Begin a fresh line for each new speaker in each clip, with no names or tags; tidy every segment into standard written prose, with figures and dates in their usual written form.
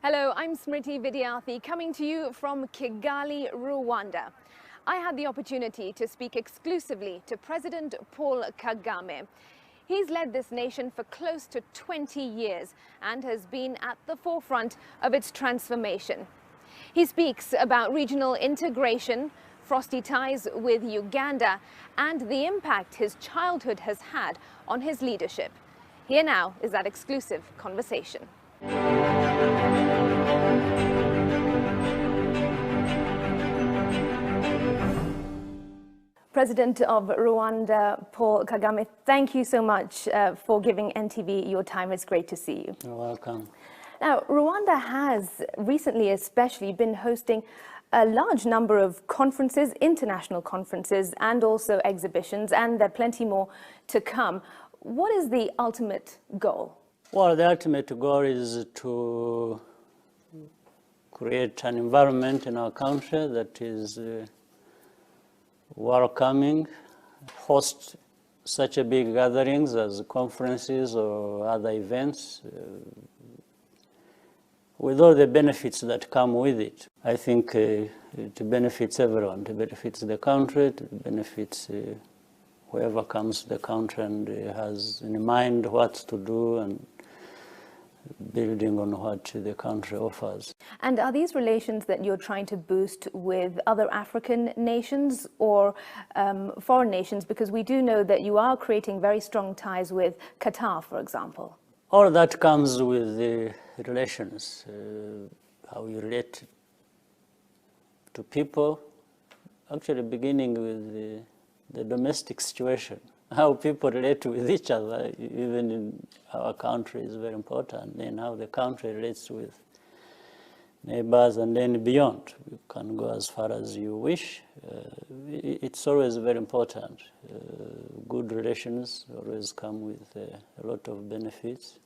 Hello, I'm Smriti Vidyathi, coming to you from Kigali, Rwanda. I had the opportunity to speak exclusively to President Paul Kagame. He's led this nation for close to 20 years and has been at the forefront of its transformation. He speaks about regional integration, frosty ties with Uganda, and the impact his childhood has had on his leadership. Here now is that exclusive conversation. President of Rwanda, Paul Kagame, thank you so much for giving NTV your time. It's great to see you.
You're welcome.
Now, Rwanda has recently especially been hosting a large number of conferences, international conferences, and also exhibitions, and there are plenty more to come. What is the ultimate goal?
Well, the ultimate goal is to create an environment in our country that is welcoming, host such a big gatherings as conferences or other events with all the benefits that come with it. I think it benefits everyone. It benefits the country, it benefits whoever comes to the country and has in mind what to do and building on what the country offers.
And are these relations that you're trying to boost with other African nations or foreign nations? Because we do know that you are creating very strong ties with Qatar, for example.
All that comes with the relations, how you relate to people, actually beginning with the domestic situation. How people relate with each other, even in our country, is very important. Then how the country relates with neighbors and then beyond. You can go as far as you wish. It's always very important. Good relations always come with a lot of benefits.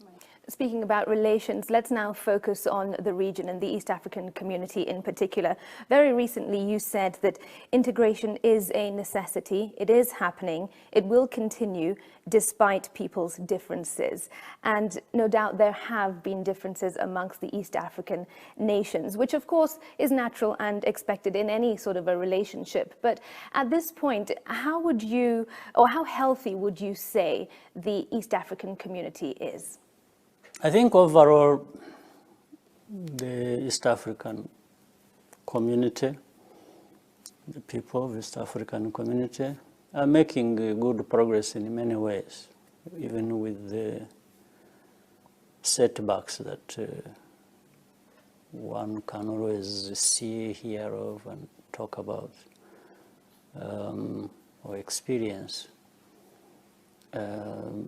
Speaking about relations, let's now focus on the region and the East African community in particular. Very recently, you said that integration is a necessity. It is happening. It will continue despite people's differences. And no doubt there have been differences amongst the East African nations, which of course is natural and expected in any sort of a relationship. But at this point, how would you, or how healthy would you say the East African community is?
I think overall, the East African community, the people of the East African community are making good progress in many ways, even with the setbacks that one can always see, hear of, and talk about or experience.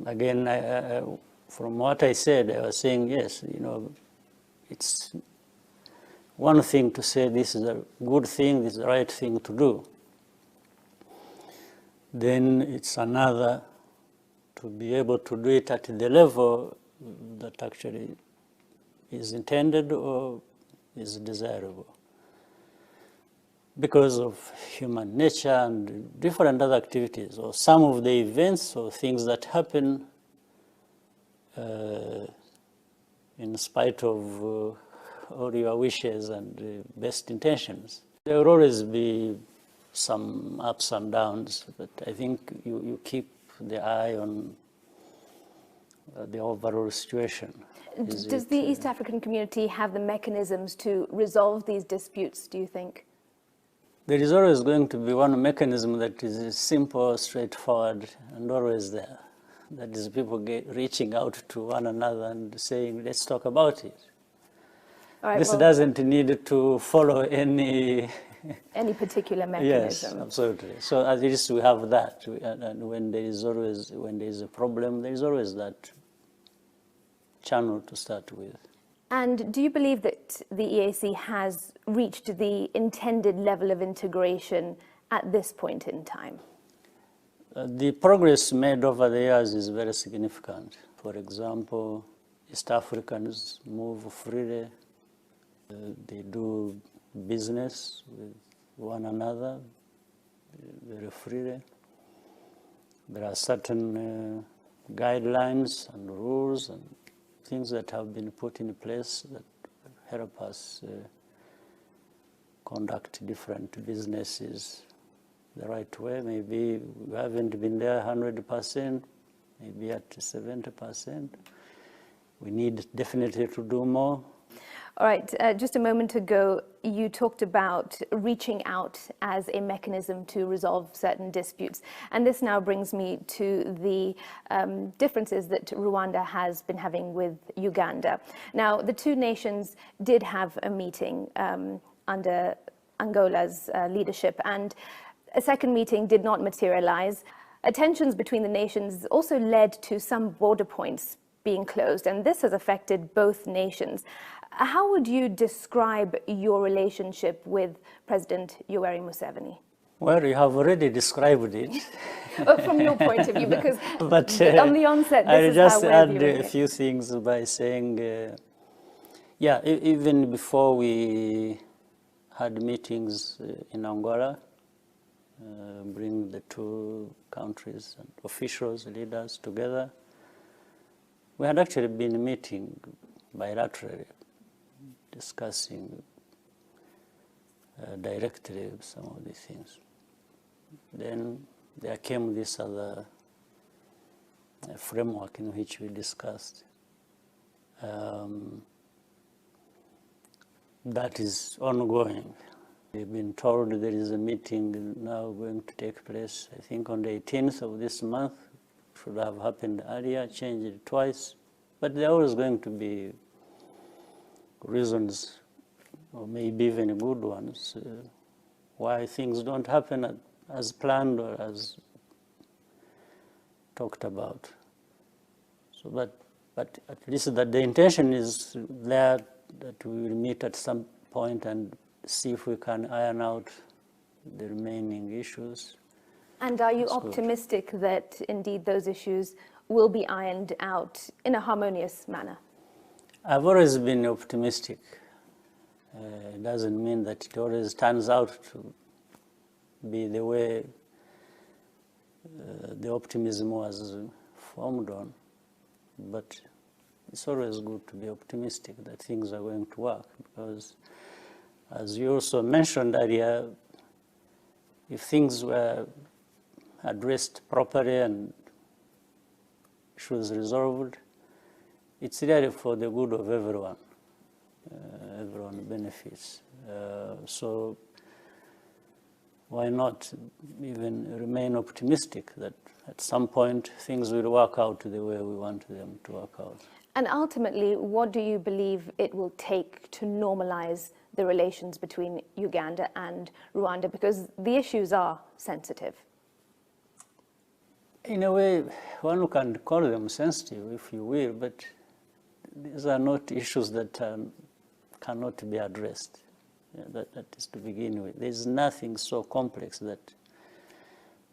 Again, from what I said, I was saying, yes, you know, it's one thing to say this is a good thing, this is the right thing to do. Then it's another to be able to do it at the level that actually is intended or is desirable. Because of human nature and different other activities, or some of the events or things that happen in spite of all your wishes and best intentions. There will always be some ups and downs, but I think you keep the eye on the overall situation.
Does the East African community have the mechanisms to resolve these disputes, do you think?
There is always going to be one mechanism that is simple, straightforward, and always there. That is people reaching out to one another and saying, let's talk about it. All right, this doesn't need to follow any
particular mechanism.
Yes, absolutely. So at least we have that. And when there is a problem, there is always that channel to start with.
And do you believe that the EAC has reached the intended level of integration at this point in time?
The progress made over the years is very significant. For example, East Africans move freely. They do business with one another very freely. There are certain guidelines and rules and things that have been put in place that help us conduct different businesses the right way. Maybe we haven't been there 100%, maybe at 70%. We need definitely to do more.
All right, just a moment ago, you talked about reaching out as a mechanism to resolve certain disputes. And this now brings me to the differences that Rwanda has been having with Uganda. Now, the two nations did have a meeting under Angola's leadership, and a second meeting did not materialize. Tensions between the nations also led to some border points being closed, and this has affected both nations. How would you describe your relationship with President Yoweri Museveni?
Well, you have already described it.
From your point of view, because
but,
on the onset, this is how we're
I'll just
viewing
add a
it.
few things by saying, yeah, even before we had meetings in Angola, bring the two countries and officials, leaders together, we had actually been meeting bilaterally, discussing directly some of these things. Then there came this other framework in which we discussed. That is ongoing. We've been told there is a meeting now going to take place, I think on the 18th of this month. Should have happened earlier, changed it twice. But there are always going to be reasons, or maybe even good ones, why things don't happen as planned or as talked about. So, but at least that the intention is there, that we will meet at some point and see if we can iron out the remaining issues.
And are you optimistic that indeed those issues will be ironed out in a harmonious manner?
I've always been optimistic. It doesn't mean that it always turns out to be the way the optimism was formed on, but it's always good to be optimistic that things are going to work, because as you also mentioned earlier, if things were addressed properly and issues resolved, it's really for the good of everyone. Everyone benefits. So why not even remain optimistic that at some point things will work out the way we want them to work out.
And ultimately, what do you believe it will take to normalize the relations between Uganda and Rwanda? Because the issues are sensitive.
In a way, one can call them sensitive, if you will, but these are not issues that cannot be addressed. That is to begin with. There's nothing so complex that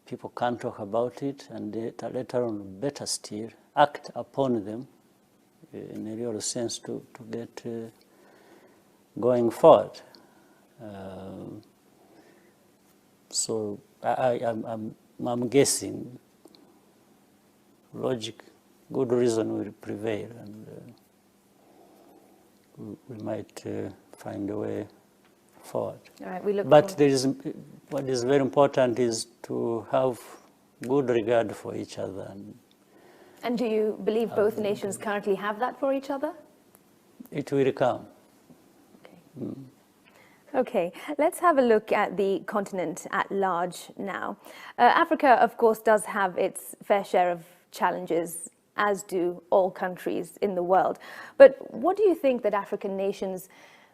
people can't talk about it, and later on, better still, act upon them in a real sense to get going forward. So I'm guessing logic, good reason will prevail, and we might find a way forward.
All right, we look
but
forward.
What is very important is to have good regard for each other.
And do you believe both nations currently have that for each other?
It will come.
Okay. Okay, let's have a look at the continent at large now. Africa, of course, does have its fair share of challenges, as do all countries in the world. But what do you think that African nations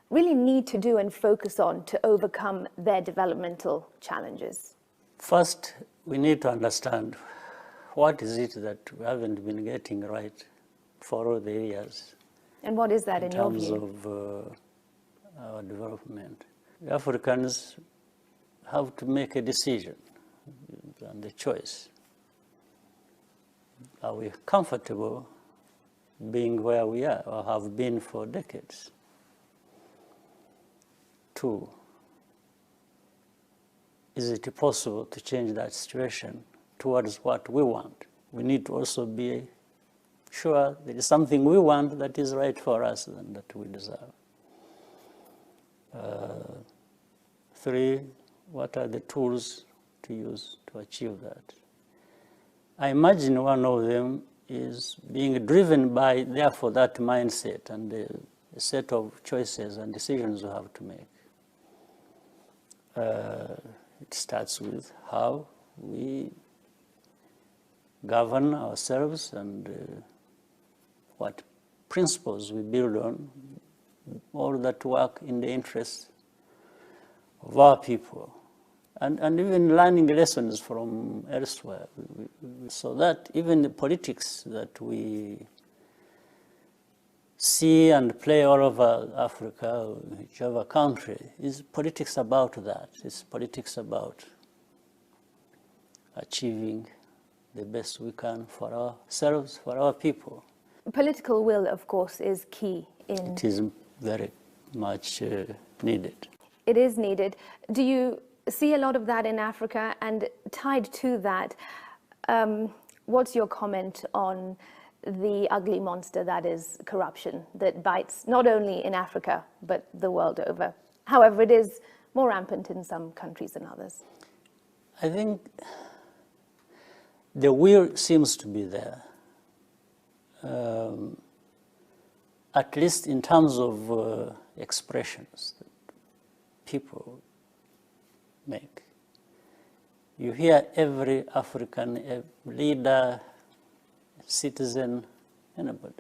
really need to do and focus on to overcome their developmental challenges?
First, we need to understand what is it that we haven't been getting right for all the years.
And what is that in your view?
In terms of our development. The Africans have to make a decision and a choice. Are we comfortable being where we are or have been for decades? 2, is it possible to change that situation towards what we want? We need to also be sure there is something we want that is right for us and that we deserve. Three, what are the tools to use to achieve that? I imagine one of them is being driven by, therefore, that mindset and the set of choices and decisions you have to make. It starts with how we govern ourselves and what principles we build on, all that work in the interests of our people, and even learning lessons from elsewhere, so that even the politics that we see and play all over Africa, whichever country, is politics about that. It's politics about achieving the best we can for ourselves, for our people.
Political will, of course, is key in...
It is very much needed.
It is needed. Do you see a lot of that in Africa? And tied to that, what's your comment on the ugly monster that is corruption, that bites not only in Africa, but the world over? However, it is more rampant in some countries than others.
I think the will seems to be there, at least in terms of expressions that people make. You hear every African leader, citizen, anybody,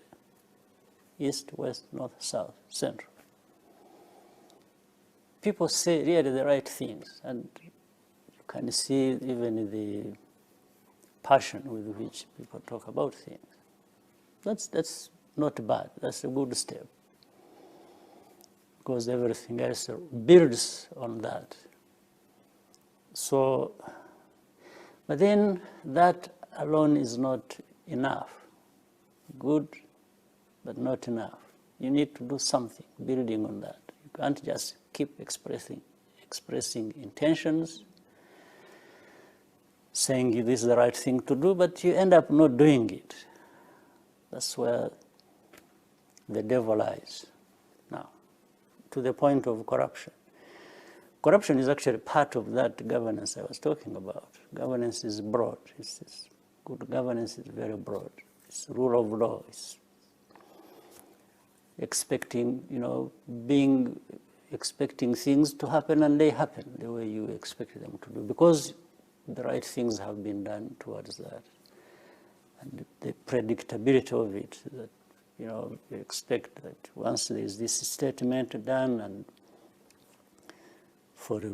east, west, north, south, central. People say really the right things, and you can see even the passion with which people talk about things. That's not bad. That's a good step, because everything else builds on that. So, but then that alone is not enough. Good, but not enough. You need to do something building on that. You can't just keep expressing intentions, saying this is the right thing to do, but you end up not doing it. That's where the devil lies now, to the point of corruption. Corruption is actually part of that governance I was talking about. Governance is broad. Good governance is very broad. It's rule of law. It's expecting things to happen, and they happen the way you expect them to do, because the right things have been done towards that. And the predictability of it, that you expect that once there is this statement done and for a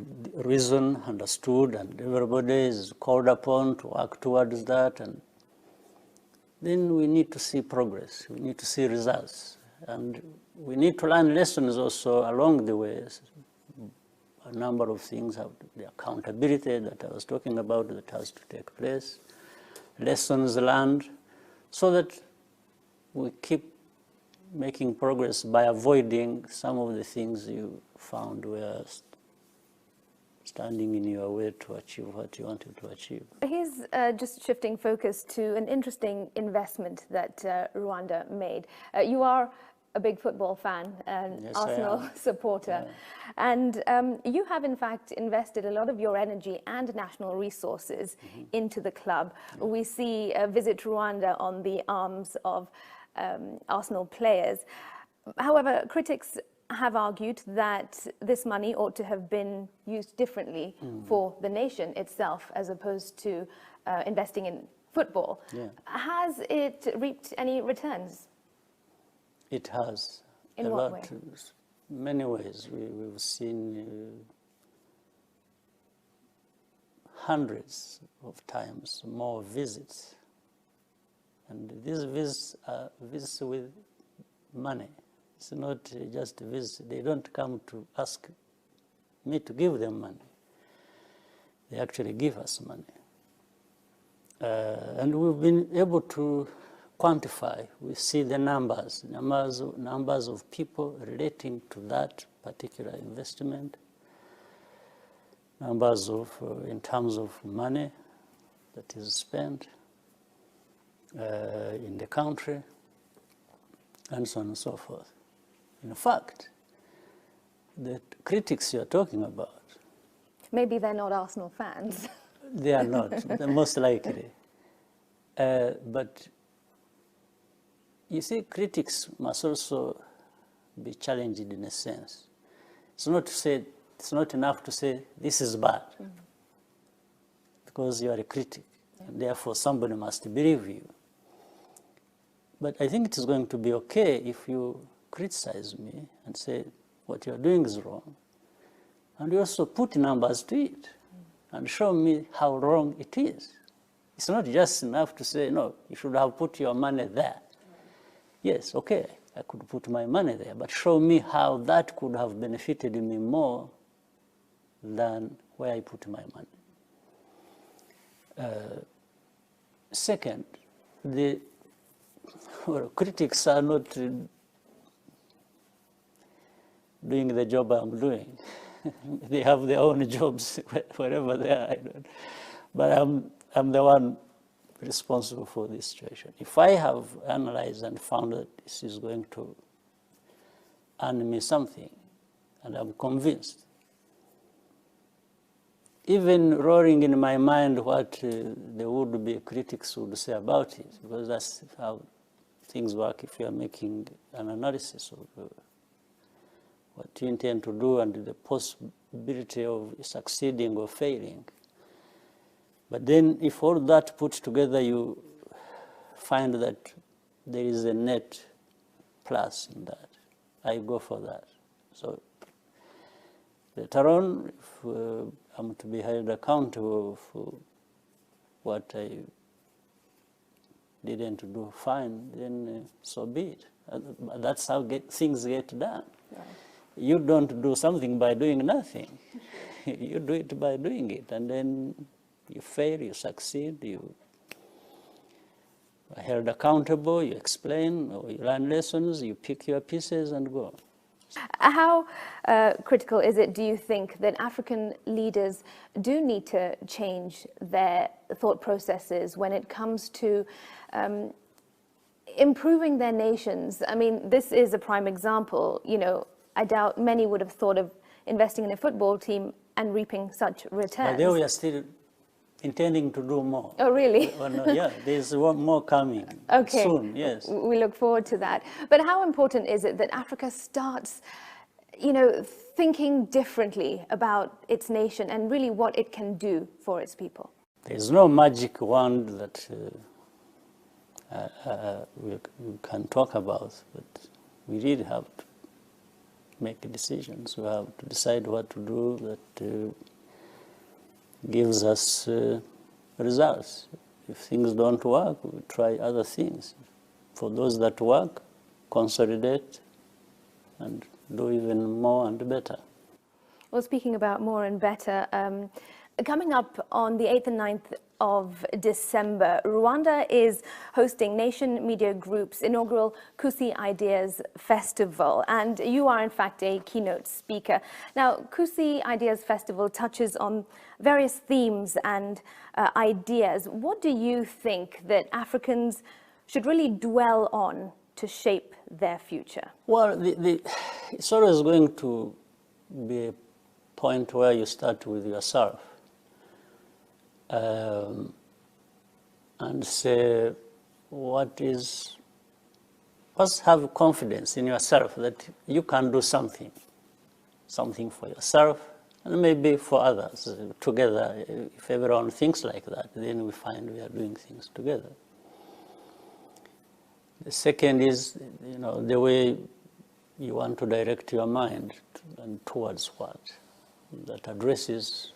reason understood, and everybody is called upon to work towards that, and then we need to see progress, we need to see results, and we need to learn lessons also along the way. A number of things have the accountability that I was talking about that has to take place, lessons learned, so that we keep making progress by avoiding some of the things you found were standing in your way to achieve what you wanted to achieve.
Here's just shifting focus to an interesting investment that Rwanda made. You are a big football fan, an
Yes,
Arsenal supporter, and you have in fact invested a lot of your energy and national resources into the club. We see Visit Rwanda on the arms of Arsenal players. However, critics have argued that this money ought to have been used differently for the nation itself, as opposed to investing in football.
Yeah.
Has it reaped any returns?
It has.
In what way?
Many ways. We've seen hundreds of times more visits. And these visits are visits with money. It's not just a visit. They don't come to ask me to give them money. They actually give us money. And we've been able to quantify. We see the numbers of people relating to that particular investment, numbers of, in terms of money that is spent in the country, and so on and so forth. In fact, the critics you're talking about,
Maybe they're not Arsenal fans.
they are not, most likely. But you see, critics must also be challenged in a sense. It's not enough to say this is bad, because you are a critic, and therefore somebody must believe you. But I think it is going to be okay if you criticize me and say what you are doing is wrong, and you also put numbers to it and show me how wrong it is. It's not just enough to say, no, you should have put your money there. Yes, okay, I could put my money there, but show me how that could have benefited me more than where I put my money. Second, critics are not doing the job I'm doing. They have their own jobs wherever they are. But I'm the one responsible for this situation. If I have analyzed and found that this is going to earn me something, and I'm convinced, even roaring in my mind what the would-be critics would say about it, because that's how things work if you are making an analysis of what you intend to do and the possibility of succeeding or failing. But then if all that put together, you find that there is a net plus in that, I go for that. So later on, if I'm to be held accountable for what I didn't do fine, then so be it. That's how things get done. Right. You don't do something by doing nothing. You do it by doing it, and then you fail, you succeed, you are held accountable, you explain, or you learn lessons, you pick your pieces and go.
How critical is it, do you think, that African leaders do need to change their thought processes when it comes to improving their nations? I mean, this is a prime example. You know, I doubt many would have thought of investing in a football team and reaping such returns.
But there we are still intending to do more.
Oh, really?
Well, no, yeah, there's one more coming soon, yes.
We look forward to that. But how important is it that Africa starts, you know, thinking differently about its nation and really what it can do for its people?
There's no magic wand that we can talk about, but we really have to make decisions. We have to decide what to do that gives us results. If things don't work, we try other things. For those that work, consolidate and do even more and better.
Well, speaking about more and better, coming up on the 8th and 9th of December, Rwanda is hosting Nation Media Group's inaugural Kusi Ideas Festival, and you are in fact a keynote speaker. Now, Kusi Ideas Festival touches on various themes and ideas. What do you think that Africans should really dwell on to shape their future?
Well, it's always going to be a point where you start with yourself. And say, first have confidence in yourself that you can do something for yourself and maybe for others. Together, if everyone thinks like that, then we find we are doing things together. The second is, you know, the way you want to direct your mind and towards what that addresses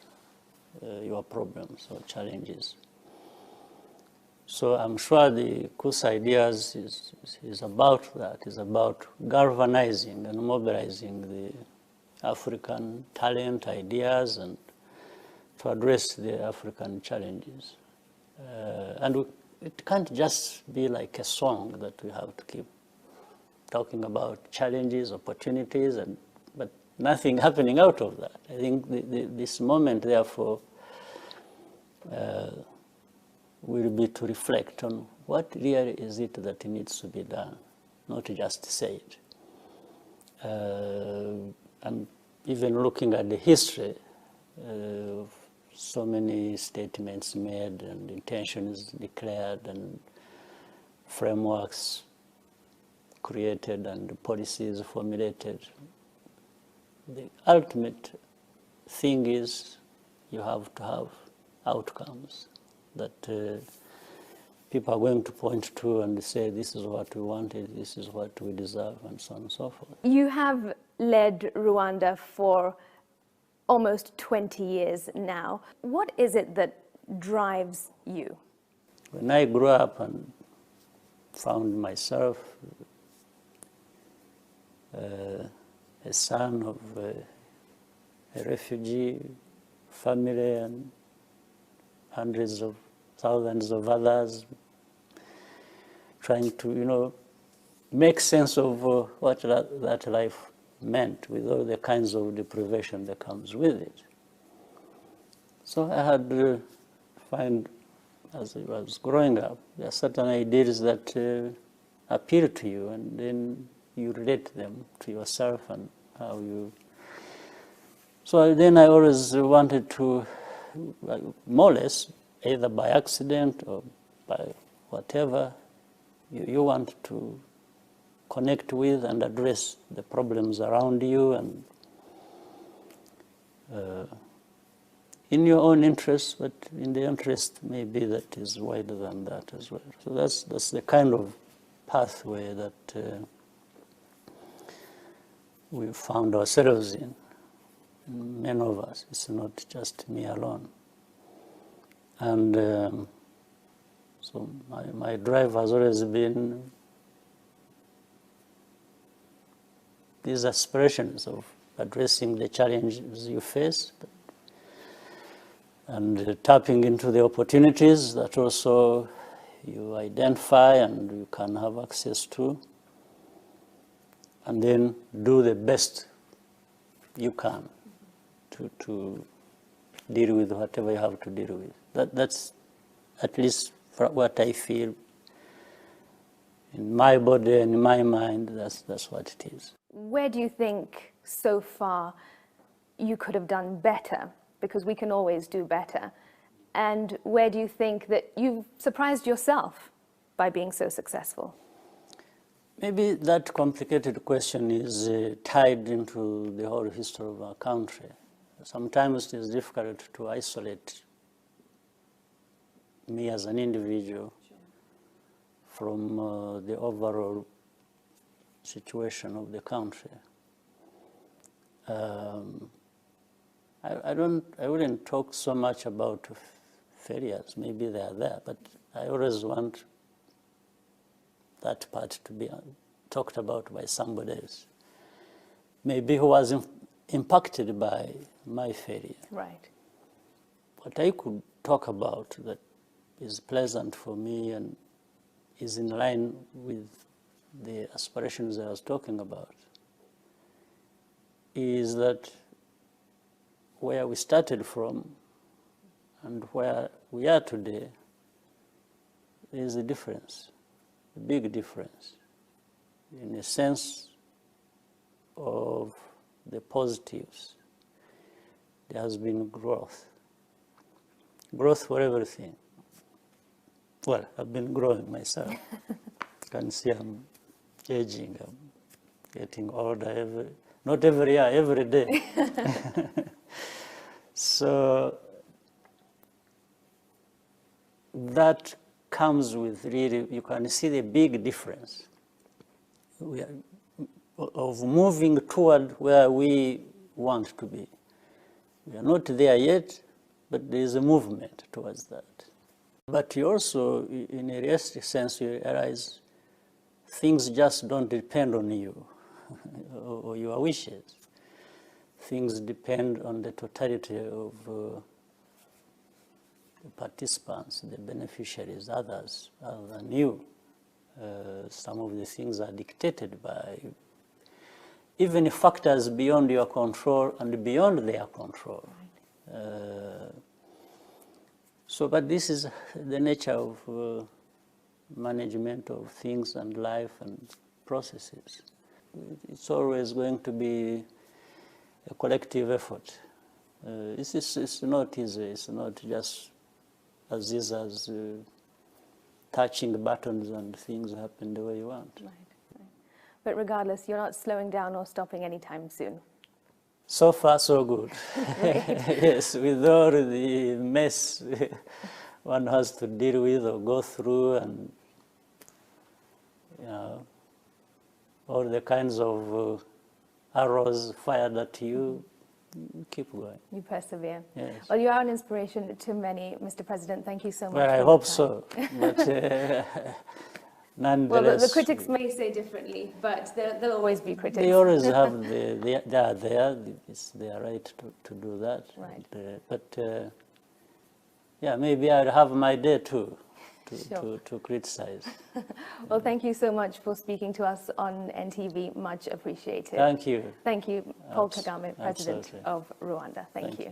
your problems or challenges. So I'm sure the Kusi Ideas is about that, is about galvanizing and mobilizing the African talent, ideas, and to address the African challenges. And it can't just be like a song that we have to keep talking about challenges, opportunities, but nothing happening out of that. I think this moment, therefore, will be to reflect on what really is it that needs to be done, not just say it. And even looking at the history of so many statements made and intentions declared and frameworks created and policies formulated, the ultimate thing is you have to have outcomes that people are going to point to and say, this is what we wanted, this is what we deserve, and so on and so forth.
You have led Rwanda for almost 20 years now. What is it that drives you?
When I grew up and found myself a son of a refugee family and hundreds of thousands of others, trying to, make sense of what that life meant with all the kinds of deprivation that comes with it. So I had to find, as I was growing up, there are certain ideas that appeal to you, and then you relate them to yourself and how you... So then I always wanted to, more or less, either by accident or by whatever, you want to connect with and address the problems around you, and in your own interest, but in the interest maybe that is wider than that as well. So that's the kind of pathway that we found ourselves in, many of us. It's not just me alone. And so my drive has always been these aspirations of addressing the challenges you face and tapping into the opportunities that also you identify and you can have access to, and then do the best you can to deal with whatever you have to deal with. That's at least what I feel in my body and in my mind. That's what it is.
Where do you think so far you could have done better? Because we can always do better. And where do you think that you've surprised yourself by being so successful?
Maybe that complicated question is tied into the whole history of our country. Sometimes it is difficult to isolate me as an individual from the overall situation of the country. I wouldn't talk so much about failures. Maybe they are there, but I always want that part to be talked about by somebody else, maybe who was impacted by my failure.
Right.
What I could talk about that is pleasant for me and is in line with the aspirations I was talking about is that where we started from and where we are today, there is a difference, a big difference, in a sense of the positives. There has been growth for everything. Well, I've been growing myself. You can see I'm aging, I'm getting older not every year, every day. So that comes with really, you can see the big difference of moving toward where we want to be. We are not there yet, but there is a movement towards that. But you also, in a realistic sense, you realize things just don't depend on you or your wishes. Things depend on the totality of the participants, the beneficiaries, others other than you. Some of the things are dictated by even factors beyond your control and beyond their control. Right. But this is the nature of management of things and life and processes. It's always going to be a collective effort. It's not easy. It's not just as easy as touching buttons and things happen the way you want.
Right. But regardless, you're not slowing down or stopping anytime soon.
So far, so good. Yes, with all the mess one has to deal with or go through, and all the kinds of arrows fired at you, keep going.
You persevere.
Yes.
Well, you are an inspiration to many, Mr. President. Thank you so much.
Well, I hope so. But nonetheless,
well, the critics may say differently, but there'll always be critics.
they always have they are there. It's their right to do that.
Right.
But yeah, maybe I'll have my day too.
Sure.
To criticize.
Well, thank you so much for speaking to us on NTV. Much appreciated.
Thank you.
Thank you, Paul Kagame, President
Absolutely.
of Rwanda. Thank you.